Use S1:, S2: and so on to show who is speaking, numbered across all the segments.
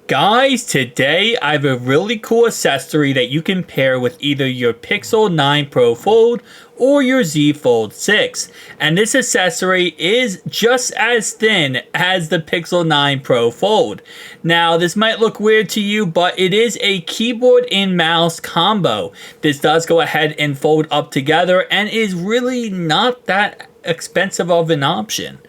S1: Guys, today I have a really cool accessory that you can pair with either your Pixel 9 Pro Fold or your Z Fold 6. And this accessory is just as thin as the Pixel 9 Pro Fold. Now, this might look weird to you, but it is a keyboard and mouse combo. This does go ahead and fold up together and is really not that expensive of an option.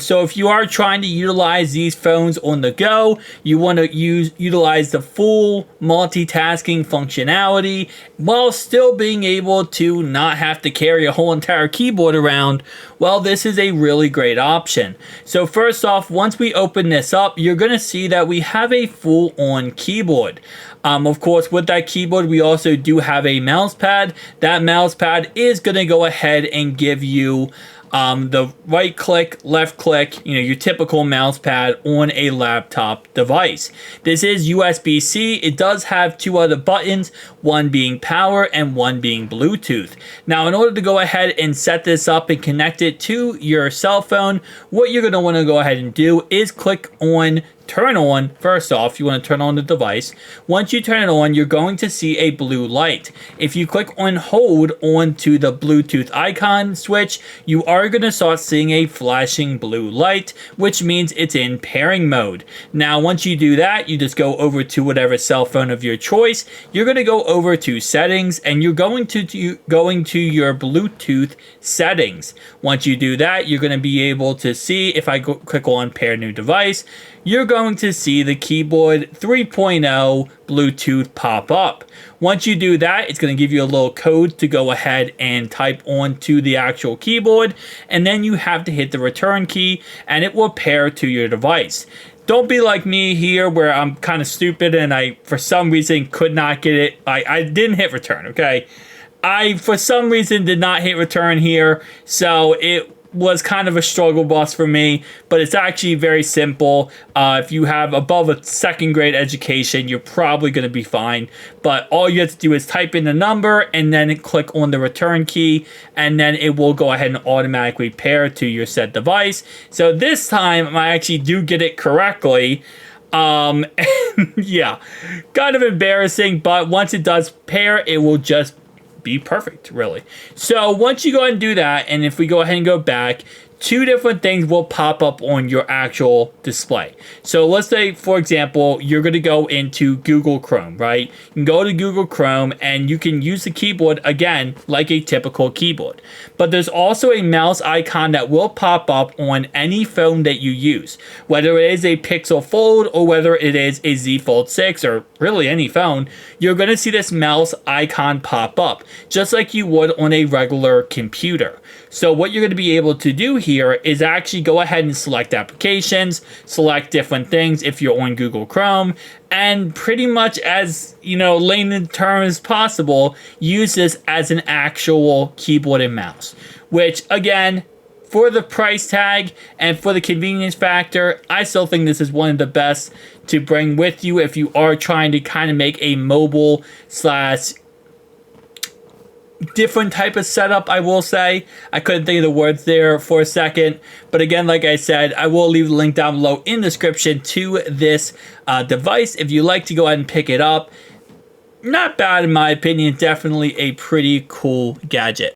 S1: So if you are trying to utilize these phones on the go, you want to utilize the full multitasking functionality while still being able to not have to carry a whole entire keyboard around, well, this is a really great option. So first off, once we open this up, you're going to see that we have a full-on keyboard. Of course, with that keyboard, we also do have a mouse pad. That mouse pad is going to go ahead and give you the right click, left click, your typical mouse pad on a laptop device. This is USB-C. It does have two other buttons, one being power and one being Bluetooth. Now, in order to go ahead and set this up and connect it to your cell phone, what you're going to want to go ahead and do is click on turn on. First off, you want to turn on the device. Once you turn it on, you're going to see a blue light. If you click on hold onto the Bluetooth icon switch, you are going to start seeing a flashing blue light, which means it's in pairing mode. Now, once you do that, you just go over to whatever cell phone of your choice. You're going to go over to settings and you're going to your Bluetooth settings. Once you do that, you're going to be able to see, if I click on pair new device, you're going to see the keyboard 3.0 Bluetooth pop up. Once you do that, it's going to give you a little code to go ahead and type onto the actual keyboard, and then you have to hit the return key and it will pair to your device. Don't be like me here where I'm kind of stupid and I, for some reason, could not get it. I didn't hit return, okay? I, for some reason, did not hit return here, so it was kind of a struggle bus for me, but it's actually very simple. If you have above a second grade education, you're probably going to be fine. But all you have to do is type in the number and then click on the return key, and then it will go ahead and automatically pair to your said device. So this time I actually do get it correctly. Yeah, kind of embarrassing, but once it does pair, it will just be perfect, really. So once you go ahead and do that, and if we go ahead and go back, two different things will pop up on your actual display. So let's say, for example, you're going to go into Google Chrome, right? You can go to Google Chrome and you can use the keyboard, again, like a typical keyboard. But there's also a mouse icon that will pop up on any phone that you use, whether it is a Pixel Fold or whether it is a Z Fold 6 or really any phone. You're going to see this mouse icon pop up, just like you would on a regular computer. So what you're going to be able to do here is actually go ahead and select applications, select different things if you're on Google Chrome, and pretty much as, layman terms as possible, use this as an actual keyboard and mouse, which again, for the price tag and for the convenience factor, I still think this is one of the best to bring with you if you are trying to kind of make a mobile / different type of setup, I will say. I couldn't think of the words there for a second. But again, like I said, I will leave the link down below in the description to this device if you like to go ahead and pick it up. Not bad in my opinion. Definitely a pretty cool gadget.